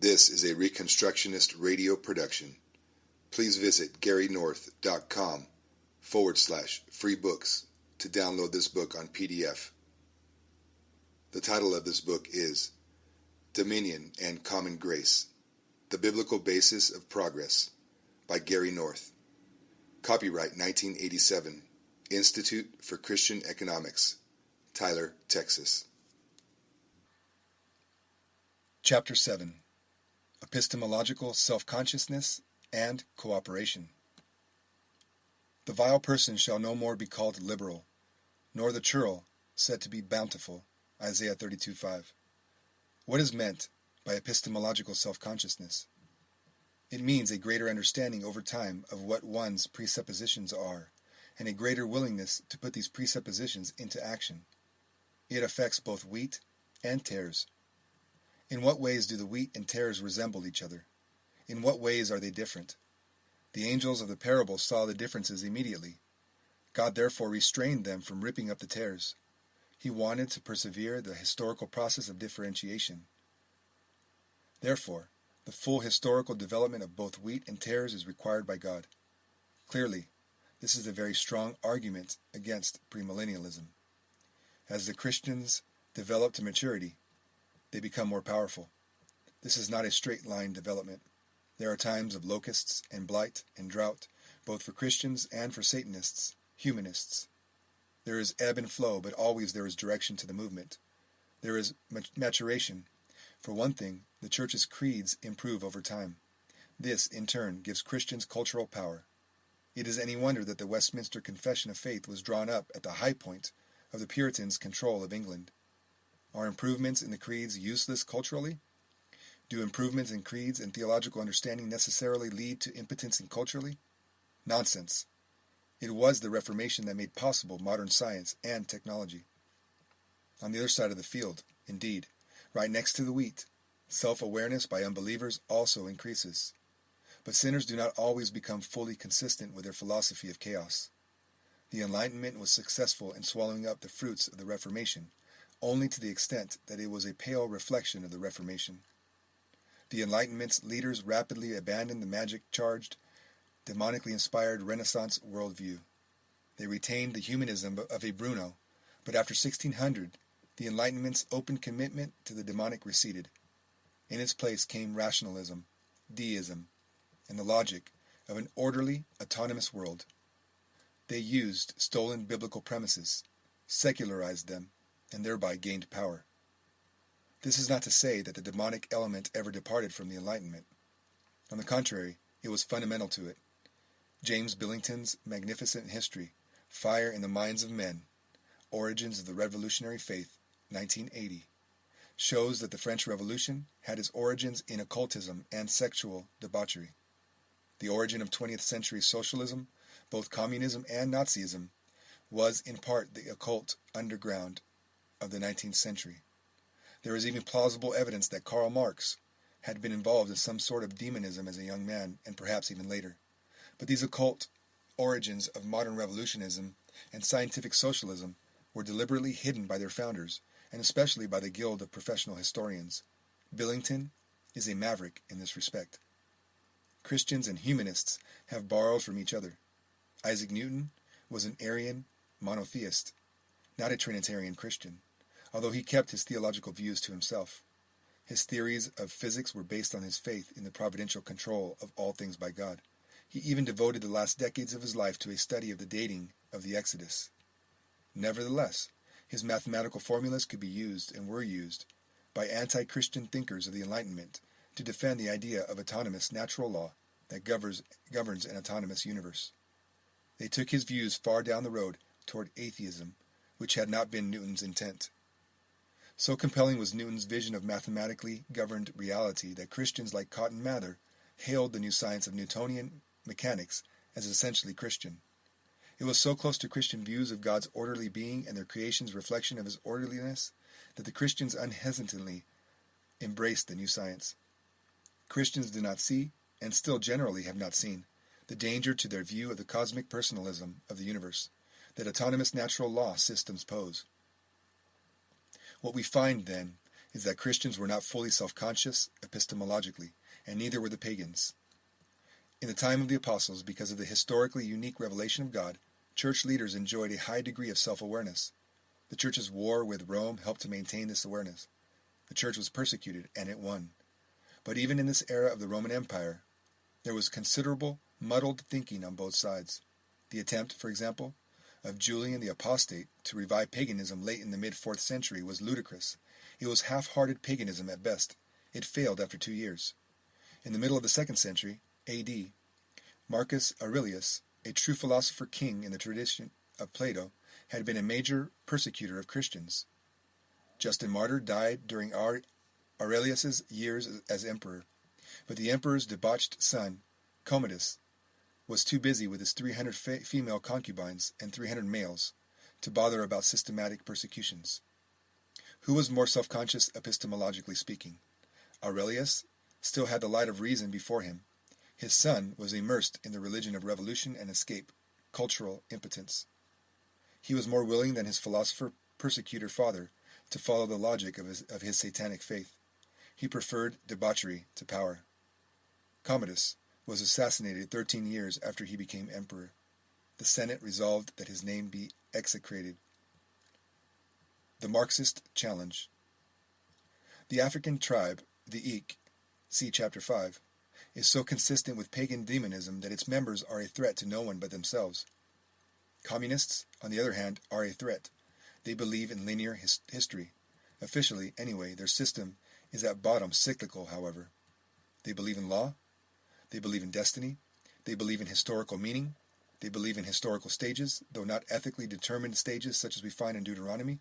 This is a Reconstructionist radio production. Please visit garynorth.com/free books to download this book on PDF. The title of this book is Dominion and Common Grace, The Biblical Basis of Progress by Gary North. Copyright 1987, Institute for Christian Economics, Tyler, Texas. Chapter 7. Epistemological Self-Consciousness and Cooperation. The vile person shall no more be called liberal, nor the churl said to be bountiful. Isaiah 32:5. What is meant by epistemological self-consciousness? It means a greater understanding over time of what one's presuppositions are, and a greater willingness to put these presuppositions into action. It affects both wheat and tares. In what ways do the wheat and tares resemble each other? In what ways are they different? The angels of the parable saw the differences immediately. God therefore restrained them from ripping up the tares. He wanted to persevere the historical process of differentiation. Therefore, the full historical development of both wheat and tares is required by God. Clearly, this is a very strong argument against premillennialism. As the Christians develop to maturity, they become more powerful. This is not a straight-line development. There are times of locusts and blight and drought, both for Christians and for Satanists, humanists. There is ebb and flow, but always there is direction to the movement. There is maturation. For one thing, the church's creeds improve over time. This, in turn, gives Christians cultural power. It is any wonder that the Westminster Confession of Faith was drawn up at the high point of the Puritans' control of England. Are improvements in the creeds useless culturally? Do improvements in creeds and theological understanding necessarily lead to impotence in culturally? Nonsense. It was the Reformation that made possible modern science and technology. On the other side of the field, indeed, right next to the wheat, self-awareness by unbelievers also increases. But sinners do not always become fully consistent with their philosophy of chaos. The Enlightenment was successful in swallowing up the fruits of the Reformation, only to the extent that it was a pale reflection of the Reformation. The Enlightenment's leaders rapidly abandoned the magic-charged, demonically inspired Renaissance worldview. They retained the humanism of a Bruno, but after 1600, the Enlightenment's open commitment to the demonic receded. In its place came rationalism, deism, and the logic of an orderly, autonomous world. They used stolen biblical premises, secularized them, and thereby gained power. This is not to say that the demonic element ever departed from the Enlightenment. On the contrary, it was fundamental to it. James Billington's magnificent history, Fire in the Minds of Men, Origins of the Revolutionary Faith, 1980, shows that the French Revolution had its origins in occultism and sexual debauchery. The origin of 20th century socialism, both communism and Nazism, was in part the occult underground of the 19th century. There is even plausible evidence that Karl Marx had been involved in some sort of demonism as a young man, and perhaps even later. But these occult origins of modern revolutionism and scientific socialism were deliberately hidden by their founders, and especially by the Guild of Professional Historians. Billington is a maverick in this respect. Christians and humanists have borrowed from each other. Isaac Newton was an Arian monotheist, not a Trinitarian Christian, although he kept his theological views to himself. His theories of physics were based on his faith in the providential control of all things by God. He even devoted the last decades of his life to a study of the dating of the Exodus. Nevertheless, his mathematical formulas could be used, and were used, by anti-Christian thinkers of the Enlightenment to defend the idea of autonomous natural law that governs an autonomous universe. They took his views far down the road toward atheism, which had not been Newton's intent. So compelling was Newton's vision of mathematically governed reality that Christians like Cotton Mather hailed the new science of Newtonian mechanics as essentially Christian. It was so close to Christian views of God's orderly being and their creation's reflection of his orderliness that the Christians unhesitantly embraced the new science. Christians did not see, and still generally have not seen, the danger to their view of the cosmic personalism of the universe that autonomous natural law systems pose. What we find, then, is that Christians were not fully self-conscious epistemologically, and neither were the pagans. In the time of the apostles, because of the historically unique revelation of God, church leaders enjoyed a high degree of self-awareness. The church's war with Rome helped to maintain this awareness. The church was persecuted, and it won. But even in this era of the Roman Empire, there was considerable muddled thinking on both sides. The attempt, for example, of Julian the Apostate to revive paganism late in the mid-4th century was ludicrous. It was half-hearted paganism at best. It failed after 2 years. In the middle of the 2nd century, A.D., Marcus Aurelius, a true philosopher king in the tradition of Plato, had been a major persecutor of Christians. Justin Martyr died during Aurelius's years as emperor, but the emperor's debauched son, Commodus, was too busy with his 300 female concubines and 300 males to bother about systematic persecutions. Who was more self-conscious epistemologically speaking? Aurelius still had the light of reason before him. His son was immersed in the religion of revolution and escape, cultural impotence. He was more willing than his philosopher-persecutor father to follow the logic of his satanic faith. He preferred debauchery to power. Commodus was assassinated 13 years after he became emperor. The Senate resolved that his name be execrated. The Marxist Challenge. The African tribe, the Ik, see Chapter 5, is so consistent with pagan demonism that its members are a threat to no one but themselves. Communists, on the other hand, are a threat. They believe in linear history. Officially, anyway, their system is at bottom cyclical, however. They believe in law. They believe in destiny. They believe in historical meaning. They believe in historical stages, though not ethically determined stages such as we find in Deuteronomy.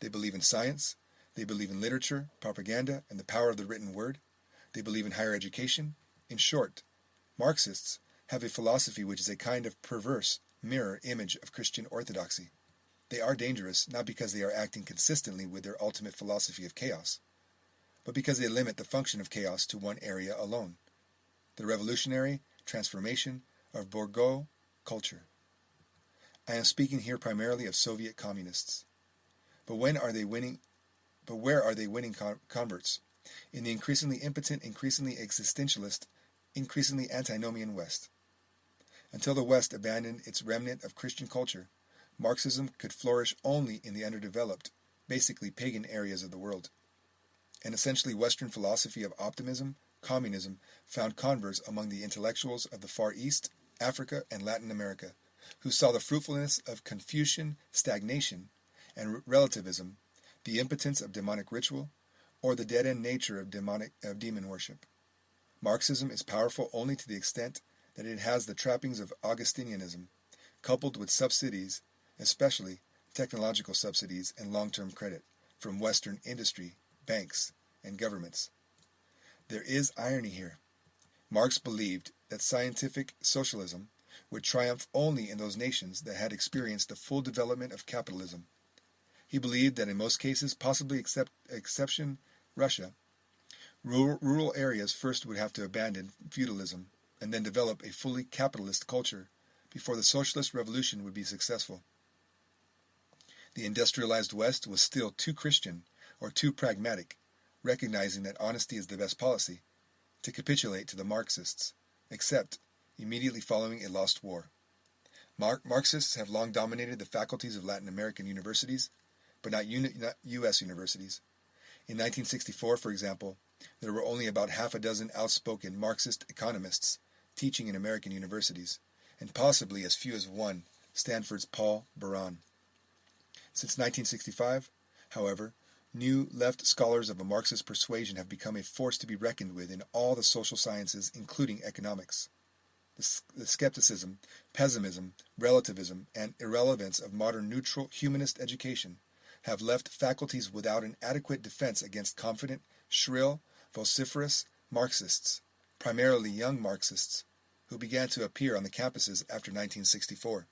They believe in science. They believe in literature, propaganda, and the power of the written word. They believe in higher education. In short, Marxists have a philosophy which is a kind of perverse mirror image of Christian orthodoxy. They are dangerous not because they are acting consistently with their ultimate philosophy of chaos, but because they limit the function of chaos to one area alone, the revolutionary transformation of bourgeois culture. I am speaking here primarily of Soviet communists. But where are they winning converts? In the increasingly impotent, increasingly existentialist, increasingly antinomian West. Until the West abandoned its remnant of Christian culture, Marxism could flourish only in the underdeveloped, basically pagan areas of the world. An essentially Western philosophy of optimism, communism, found converts among the intellectuals of the Far East, Africa, and Latin America, who saw the fruitfulness of Confucian stagnation and relativism, the impotence of demonic ritual, or the dead-end nature of demon worship. Marxism is powerful only to the extent that it has the trappings of Augustinianism, coupled with subsidies, especially technological subsidies and long-term credit, from Western industry, banks, and governments. There is irony here. Marx believed that scientific socialism would triumph only in those nations that had experienced the full development of capitalism. He believed that in most cases, possibly exception Russia, rural areas first would have to abandon feudalism and then develop a fully capitalist culture before the socialist revolution would be successful. The industrialized West was still too Christian or too pragmatic, recognizing that honesty is the best policy, to capitulate to the Marxists, except immediately following a lost war. Marxists have long dominated the faculties of Latin American universities, but not U.S. universities. In 1964, for example, there were only about half a dozen outspoken Marxist economists teaching in American universities, and possibly as few as one, Stanford's Paul Baran. Since 1965, however, new left scholars of a Marxist persuasion have become a force to be reckoned with in all the social sciences, including economics. The skepticism, pessimism, relativism, and irrelevance of modern neutral humanist education have left faculties without an adequate defense against confident, shrill, vociferous Marxists, primarily young Marxists, who began to appear on the campuses after 1964.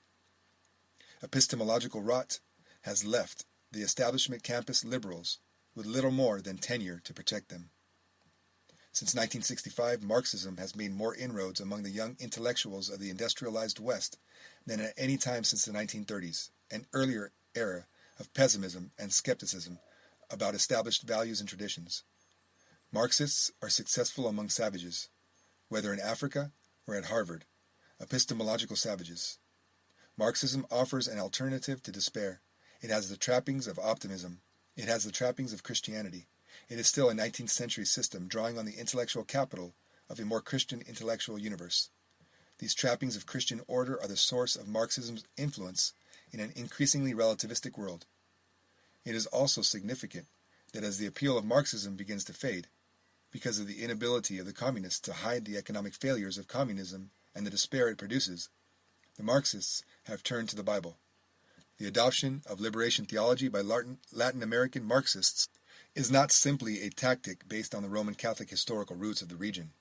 Epistemological rot has left the establishment campus liberals with little more than tenure to protect them. Since 1965, Marxism has made more inroads among the young intellectuals of the industrialized West than at any time since the 1930s, an earlier era of pessimism and skepticism about established values and traditions. Marxists are successful among savages, whether in Africa or at Harvard, epistemological savages. Marxism offers an alternative to despair. It has the trappings of optimism. It has the trappings of Christianity. It is still a 19th century system drawing on the intellectual capital of a more Christian intellectual universe. These trappings of Christian order are the source of Marxism's influence in an increasingly relativistic world. It is also significant that as the appeal of Marxism begins to fade, because of the inability of the communists to hide the economic failures of communism and the despair it produces, the Marxists have turned to the Bible. The adoption of liberation theology by Latin American Marxists is not simply a tactic based on the Roman Catholic historical roots of the region.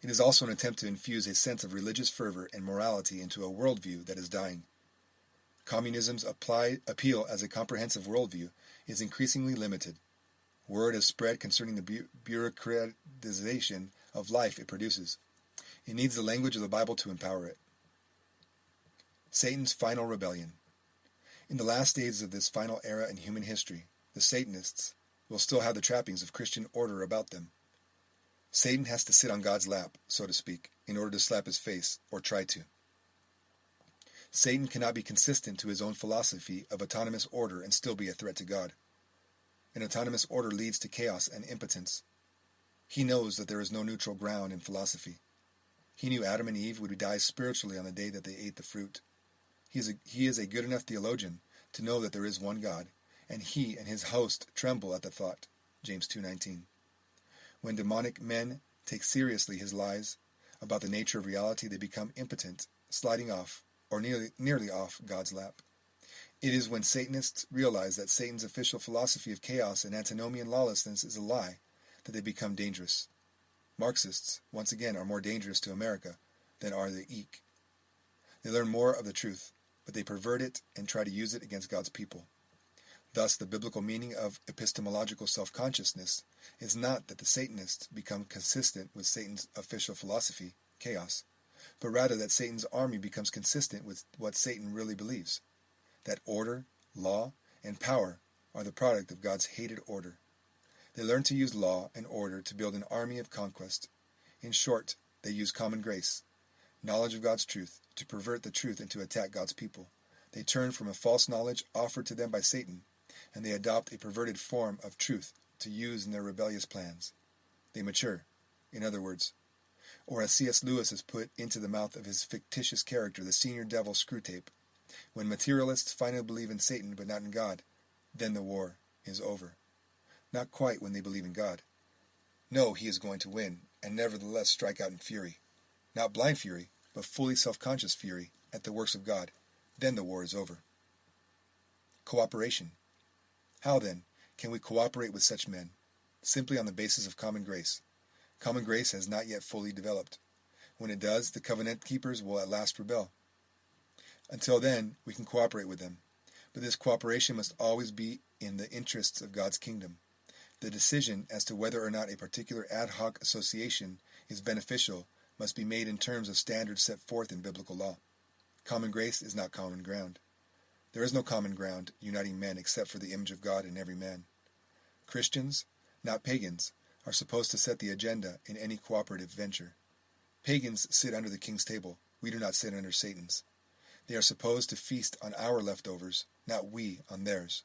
It is also an attempt to infuse a sense of religious fervor and morality into a worldview that is dying. Communism's appeal as a comprehensive worldview is increasingly limited. Word has spread concerning the bureaucratization of life it produces. It needs the language of the Bible to empower it. Satan's final rebellion. In the last days of this final era in human history, the Satanists will still have the trappings of Christian order about them. Satan has to sit on God's lap, so to speak, in order to slap his face, or try to. Satan cannot be consistent to his own philosophy of autonomous order and still be a threat to God. An autonomous order leads to chaos and impotence. He knows that there is no neutral ground in philosophy. He knew Adam and Eve would die spiritually on the day that they ate the fruit. He is a good enough theologian to know that there is one God, and he and his host tremble at the thought. James 2:19. When demonic men take seriously his lies about the nature of reality, they become impotent, sliding off, or nearly off, God's lap. It is when Satanists realize that Satan's official philosophy of chaos and antinomian lawlessness is a lie that they become dangerous. Marxists, once again, are more dangerous to America than are the Eek. They learn more of the truth, but they pervert it and try to use it against God's people. Thus, the biblical meaning of epistemological self-consciousness is not that the Satanists become consistent with Satan's official philosophy, chaos, but rather that Satan's army becomes consistent with what Satan really believes, that order, law, and power are the product of God's hated order. They learn to use law and order to build an army of conquest. In short, they use common grace, knowledge of God's truth, to pervert the truth and to attack God's people. They turn from a false knowledge offered to them by Satan, and they adopt a perverted form of truth to use in their rebellious plans. They mature, in other words. Or as C.S. Lewis has put into the mouth of his fictitious character, the senior devil Screwtape, when materialists finally believe in Satan but not in God, then the war is over. Not quite when they believe in God. No, he is going to win, and nevertheless strike out in fury. Not blind fury, but fully self-conscious fury at the works of God. Then the war is over. Cooperation. How, then, can we cooperate with such men? Simply on the basis of common grace. Common grace has not yet fully developed. When it does, the covenant keepers will at last rebel. Until then, we can cooperate with them. But this cooperation must always be in the interests of God's kingdom. The decision as to whether or not a particular ad hoc association is beneficial must be made in terms of standards set forth in biblical law. Common grace is not common ground. There is no common ground uniting men except for the image of God in every man. Christians, not pagans, are supposed to set the agenda in any cooperative venture. Pagans sit under the king's table. We do not sit under Satan's. They are supposed to feast on our leftovers, not we on theirs.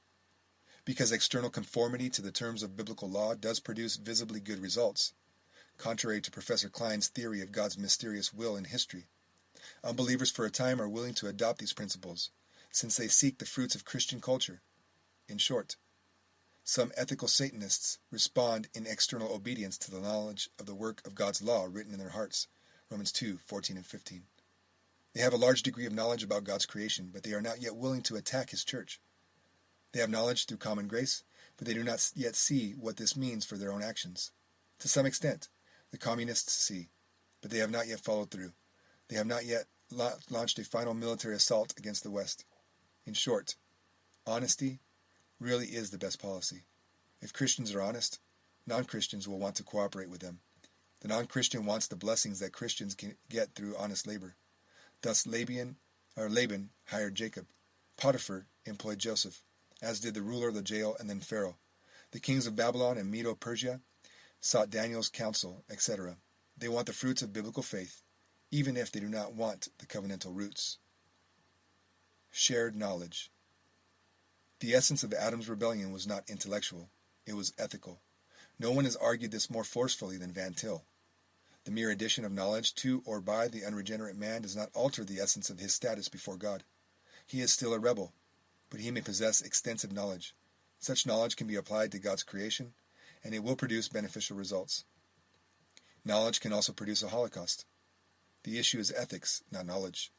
Because external conformity to the terms of biblical law does produce visibly good results, contrary to Professor Klein's theory of God's mysterious will in history. Unbelievers for a time are willing to adopt these principles, since they seek the fruits of Christian culture. In short, some ethical Satanists respond in external obedience to the knowledge of the work of God's law written in their hearts. Romans 2:14 and 15. They have a large degree of knowledge about God's creation, but they are not yet willing to attack his church. They have knowledge through common grace, but they do not yet see what this means for their own actions. To some extent, the communists see, but they have not yet followed through. They have not yet launched a final military assault against the West. In short, honesty really is the best policy. If Christians are honest, non-Christians will want to cooperate with them. The non-Christian wants the blessings that Christians can get through honest labor. Thus Laban hired Jacob. Potiphar employed Joseph, as did the ruler of the jail and then Pharaoh. The kings of Babylon and Medo-Persia sought Daniel's counsel, etc. They want the fruits of biblical faith, even if they do not want the covenantal roots. Shared knowledge. The essence of Adam's rebellion was not intellectual, it was ethical. No one has argued this more forcefully than Van Til. The mere addition of knowledge to or by the unregenerate man does not alter the essence of his status before God. He is still a rebel, but he may possess extensive knowledge. Such knowledge can be applied to God's creation, and it will produce beneficial results. Knowledge can also produce a holocaust. The issue is ethics, not knowledge.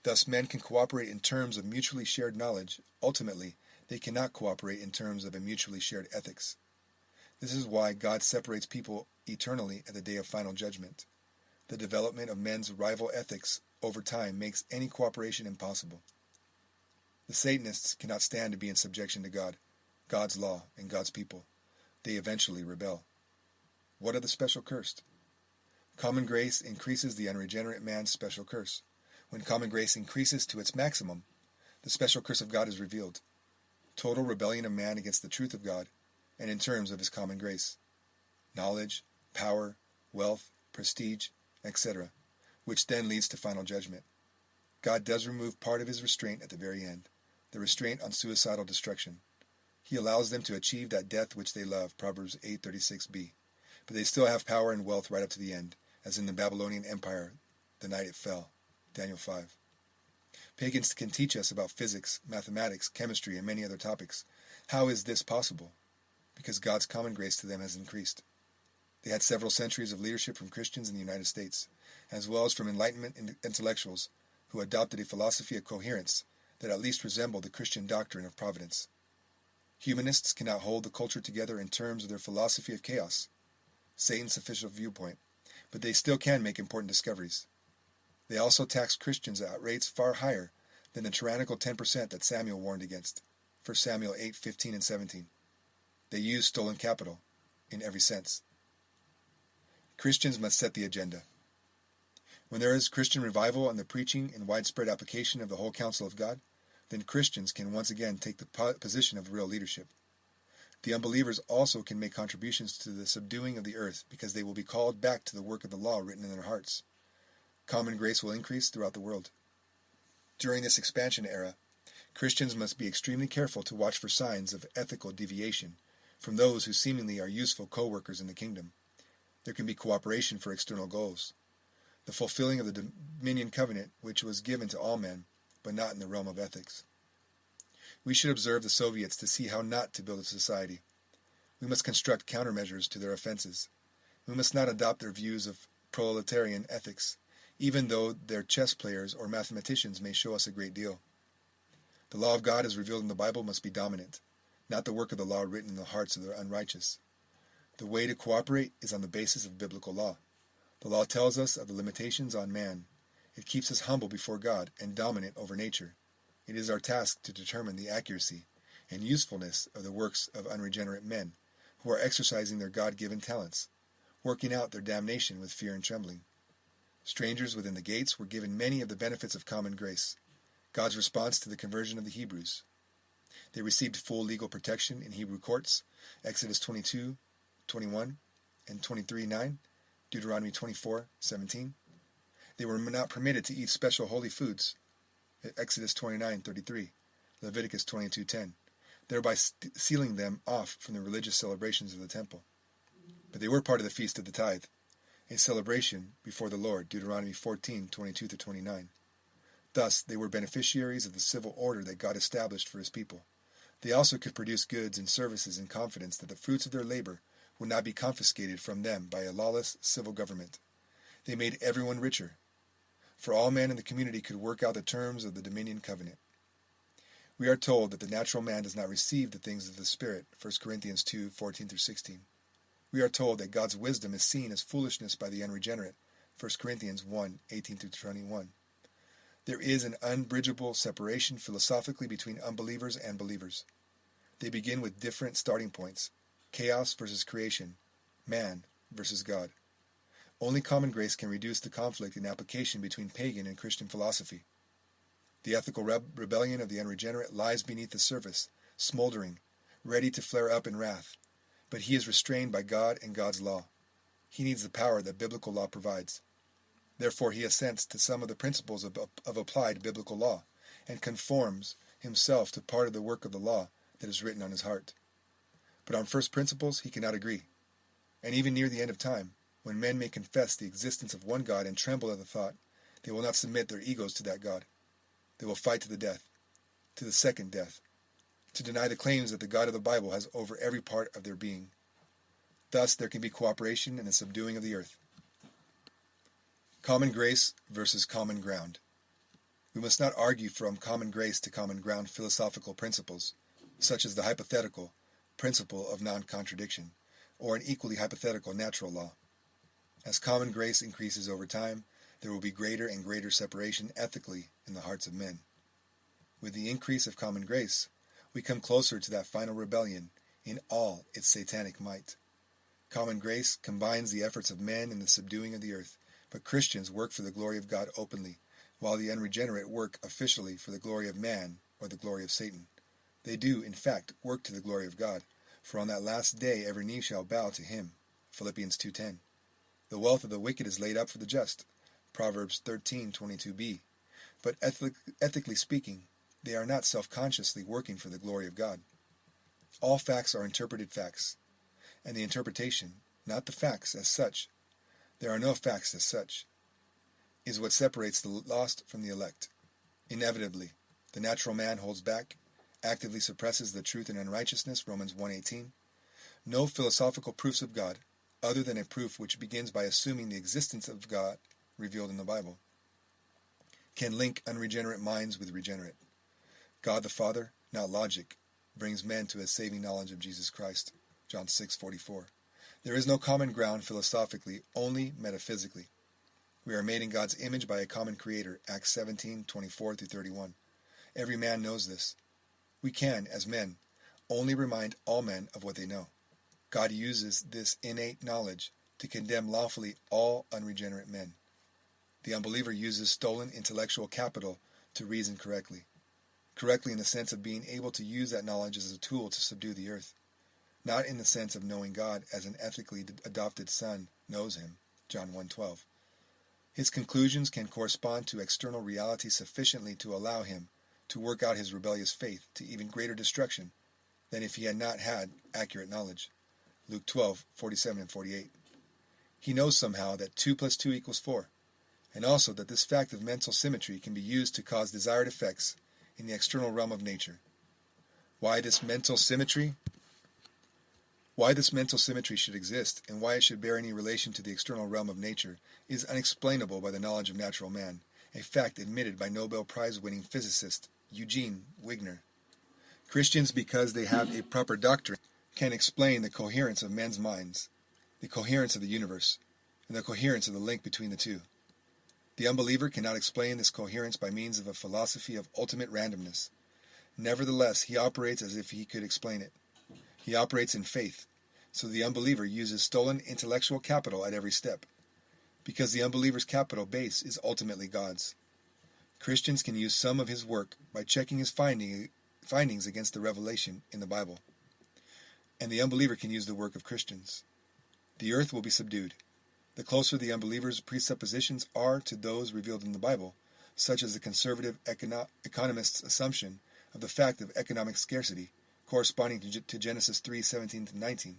Thus, men can cooperate in terms of mutually shared knowledge. Ultimately, they cannot cooperate in terms of a mutually shared ethics. This is why God separates people eternally at the day of final judgment. The development of men's rival ethics over time makes any cooperation impossible. The Satanists cannot stand to be in subjection to God, God's law, and God's people. They eventually rebel. What are the special cursed? Common grace increases the unregenerate man's special curse. When common grace increases to its maximum, the special curse of God is revealed. Total rebellion of man against the truth of God, and in terms of his common grace. Knowledge, power, wealth, prestige, etc., which then leads to final judgment. God does remove part of his restraint at the very end, the restraint on suicidal destruction. He allows them to achieve that death which they love, Proverbs 8:36b. But they still have power and wealth right up to the end, as in the Babylonian Empire, the night it fell, Daniel 5. Pagans can teach us about physics, mathematics, chemistry, and many other topics. How is this possible? Because God's common grace to them has increased. They had several centuries of leadership from Christians in the United States, as well as from Enlightenment intellectuals who adopted a philosophy of coherence that at least resembled the Christian doctrine of providence. Humanists cannot hold the culture together in terms of their philosophy of chaos, Satan's official viewpoint, but they still can make important discoveries. They also tax Christians at rates far higher than the tyrannical 10% that Samuel warned against, 1 Samuel 8:15 and 17. They use stolen capital, in every sense. Christians must set the agenda. When there is Christian revival and the preaching and widespread application of the whole counsel of God, then Christians can once again take the position of real leadership. The unbelievers also can make contributions to the subduing of the earth because they will be called back to the work of the law written in their hearts. Common grace will increase throughout the world. During this expansion era, Christians must be extremely careful to watch for signs of ethical deviation from those who seemingly are useful co-workers in the kingdom. There can be cooperation for external goals. The fulfilling of the dominion covenant which was given to all men, but not in the realm of ethics. We should observe the Soviets to see how not to build a society. We must construct countermeasures to their offenses. We must not adopt their views of proletarian ethics, even though their chess players or mathematicians may show us a great deal. The law of God as revealed in the Bible must be dominant, not the work of the law written in the hearts of the unrighteous. The way to cooperate is on the basis of biblical law. The law tells us of the limitations on man. It keeps us humble before God and dominant over nature. It is our task to determine the accuracy and usefulness of the works of unregenerate men who are exercising their God-given talents, working out their damnation with fear and trembling. Strangers within the gates were given many of the benefits of common grace, God's response to the conversion of the Hebrews. They received full legal protection in Hebrew courts, Exodus 22:21 and 23:9, Deuteronomy 24:17. They were not permitted to eat special holy foods, Exodus 29:33, Leviticus 22:10, thereby sealing them off from the religious celebrations of the temple. But they were part of the feast of the tithe, a celebration before the Lord, Deuteronomy 14:22-29. Thus, they were beneficiaries of the civil order that God established for his people. They also could produce goods and services in confidence that the fruits of their labor would not be confiscated from them by a lawless civil government. They made everyone richer, for all men in the community could work out the terms of the dominion covenant. We are told that the natural man does not receive the things of the Spirit, 1 Corinthians 2:14-16. We are told that God's wisdom is seen as foolishness by the unregenerate, 1 Corinthians 1:18-21. There is an unbridgeable separation philosophically between unbelievers and believers. They begin with different starting points, chaos versus creation, man versus God. Only common grace can reduce the conflict in application between pagan and Christian philosophy. The ethical rebellion of the unregenerate lies beneath the surface, smoldering, ready to flare up in wrath, but he is restrained by God and God's law. He needs the power that biblical law provides. Therefore, he assents to some of the principles of applied biblical law, and conforms himself to part of the work of the law that is written on his heart. But on first principles he cannot agree. And even near the end of time, when men may confess the existence of one God and tremble at the thought, they will not submit their egos to that God. They will fight to the death, to the second death, to deny the claims that the God of the Bible has over every part of their being. Thus there can be cooperation in the subduing of the earth. Common grace versus common ground. We must not argue from common grace to common ground philosophical principles, such as the hypothetical principle of non-contradiction, or an equally hypothetical natural law. As common grace increases over time, there will be greater and greater separation ethically in the hearts of men. With the increase of common grace, we come closer to that final rebellion in all its satanic might. Common grace combines the efforts of men in the subduing of the earth, but Christians work for the glory of God openly, while the unregenerate work officially for the glory of man or the glory of Satan. They do, in fact, work to the glory of God, for on that last day every knee shall bow to him. Philippians 2:10. The wealth of the wicked is laid up for the just. Proverbs 13:22b. But ethically speaking, they are not self-consciously working for the glory of God. All facts are interpreted facts, and the interpretation, not the facts as such, there are no facts as such, is what separates the lost from the elect. Inevitably, the natural man holds back, actively suppresses the truth in unrighteousness, Romans 1:18. No philosophical proofs of God, other than a proof which begins by assuming the existence of God revealed in the Bible, can link unregenerate minds with regenerate. God the Father, not logic, brings men to a saving knowledge of Jesus Christ, John 6:44. There is no common ground philosophically, only metaphysically. We are made in God's image by a common creator, Acts 17:24-31. Every man knows this. We can, as men, only remind all men of what they know. God uses this innate knowledge to condemn lawfully all unregenerate men. The unbeliever uses stolen intellectual capital to reason correctly. Correctly in the sense of being able to use that knowledge as a tool to subdue the earth. Not in the sense of knowing God as an ethically adopted son knows him, John 1:12. His conclusions can correspond to external reality sufficiently to allow him to work out his rebellious faith to even greater destruction than if he had not had accurate knowledge. Luke 12:47-48. He knows somehow that 2 + 2 = 4, and also that this fact of mental symmetry can be used to cause desired effects in the external realm of nature. Why this mental symmetry should exist, and why it should bear any relation to the external realm of nature, is unexplainable by the knowledge of natural man, a fact admitted by Nobel Prize-winning physicist Eugene Wigner. Christians, because they have a proper doctrine, can explain the coherence of men's minds, the coherence of the universe, and the coherence of the link between the two. The unbeliever cannot explain this coherence by means of a philosophy of ultimate randomness. Nevertheless, he operates as if he could explain it. He operates in faith, so the unbeliever uses stolen intellectual capital at every step, because the unbeliever's capital base is ultimately God's. Christians can use some of his work by checking his findings against the revelation in the Bible, and the unbeliever can use the work of Christians. The earth will be subdued. The closer the unbeliever's presuppositions are to those revealed in the Bible, such as the conservative economist's assumption of the fact of economic scarcity, corresponding to Genesis 3:17-19,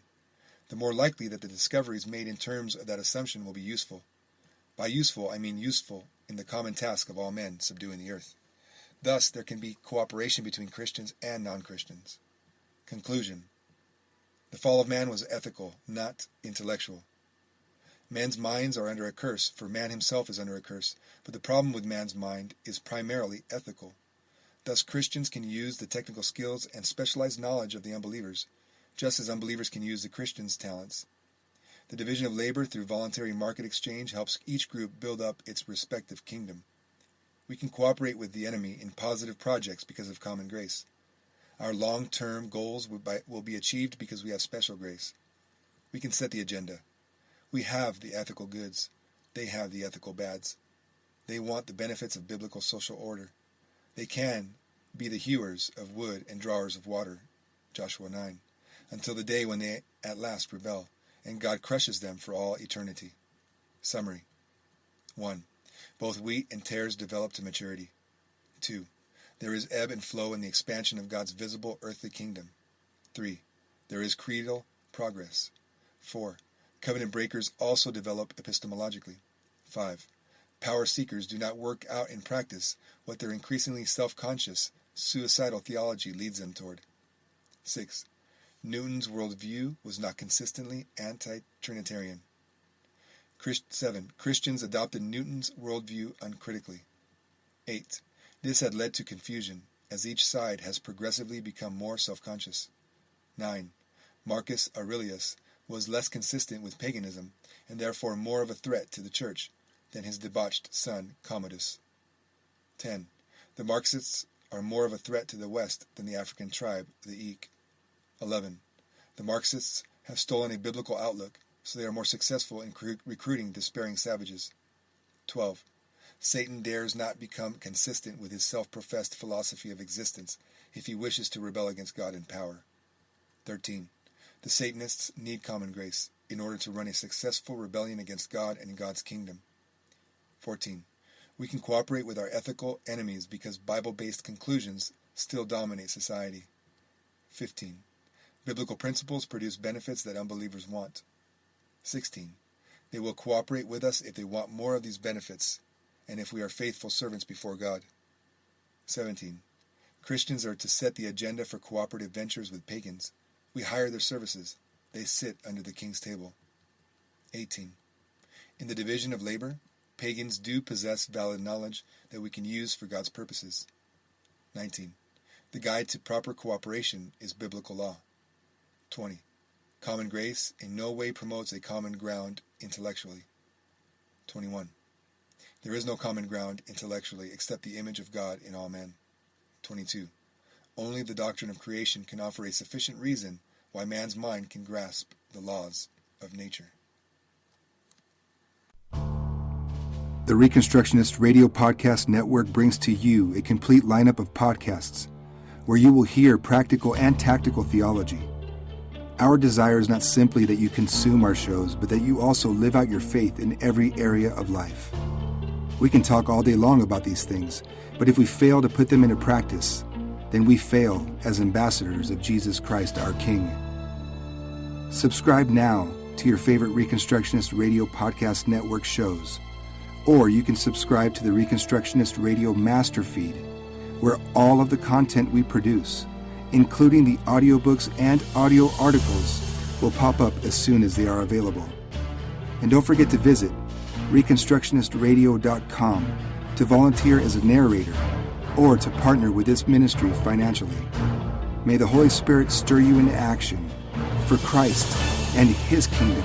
the more likely that the discoveries made in terms of that assumption will be useful. By useful, I mean useful in the common task of all men subduing the earth. Thus, there can be cooperation between Christians and non-Christians. Conclusion. The fall of man was ethical, not intellectual. Men's minds are under a curse, for man himself is under a curse, but the problem with man's mind is primarily ethical. Thus, Christians can use the technical skills and specialized knowledge of the unbelievers, just as unbelievers can use the Christians' talents. The division of labor through voluntary market exchange helps each group build up its respective kingdom. We can cooperate with the enemy in positive projects because of common grace. Our long-term goals will be achieved because we have special grace. We can set the agenda. We have the ethical goods. They have the ethical bads. They want the benefits of biblical social order. They can be the hewers of wood and drawers of water. Joshua 9, until the day when they at last rebel, and God crushes them for all eternity. Summary. 1. Both wheat and tares develop to maturity. 2. There is ebb and flow in the expansion of God's visible earthly kingdom. 3. There is creedal progress. 4. Covenant breakers also develop epistemologically. 5. Power seekers do not work out in practice what their increasingly self-conscious, suicidal theology leads them toward. 6. Newton's worldview was not consistently anti-Trinitarian. 7. Christians adopted Newton's worldview uncritically. 8. This had led to confusion, as each side has progressively become more self-conscious. 9. Marcus Aurelius was less consistent with paganism, and therefore more of a threat to the church than his debauched son Commodus. 10. The Marxists are more of a threat to the West than the African tribe, the Eek. 11. The Marxists have stolen a biblical outlook, so they are more successful in recruiting despairing savages. 12. Satan dares not become consistent with his self-professed philosophy of existence if he wishes to rebel against God in power. 13. The Satanists need common grace in order to run a successful rebellion against God and God's kingdom. 14. We can cooperate with our ethical enemies because Bible-based conclusions still dominate society. 15. Biblical principles produce benefits that unbelievers want. 16. They will cooperate with us if they want more of these benefits, and if we are faithful servants before God. 17. Christians are to set the agenda for cooperative ventures with pagans. We hire their services. They sit under the king's table. 18. In the division of labor, pagans do possess valid knowledge that we can use for God's purposes. 19. The guide to proper cooperation is biblical law. 20. Common grace in no way promotes a common ground intellectually. 21. There is no common ground intellectually except the image of God in all men. 22. Only the doctrine of creation can offer a sufficient reason why man's mind can grasp the laws of nature. The Reconstructionist Radio Podcast Network brings to you a complete lineup of podcasts where you will hear practical and tactical theology. Our desire is not simply that you consume our shows, but that you also live out your faith in every area of life. We can talk all day long about these things, but if we fail to put them into practice, then we fail as ambassadors of Jesus Christ, our King. Subscribe now to your favorite Reconstructionist Radio Podcast Network shows, or you can subscribe to the Reconstructionist Radio Master Feed, where all of the content we produce, including the audiobooks and audio articles, will pop up as soon as they are available. And don't forget to visit ReconstructionistRadio.com to volunteer as a narrator or to partner with this ministry financially. May the Holy Spirit stir you into action for Christ and His kingdom.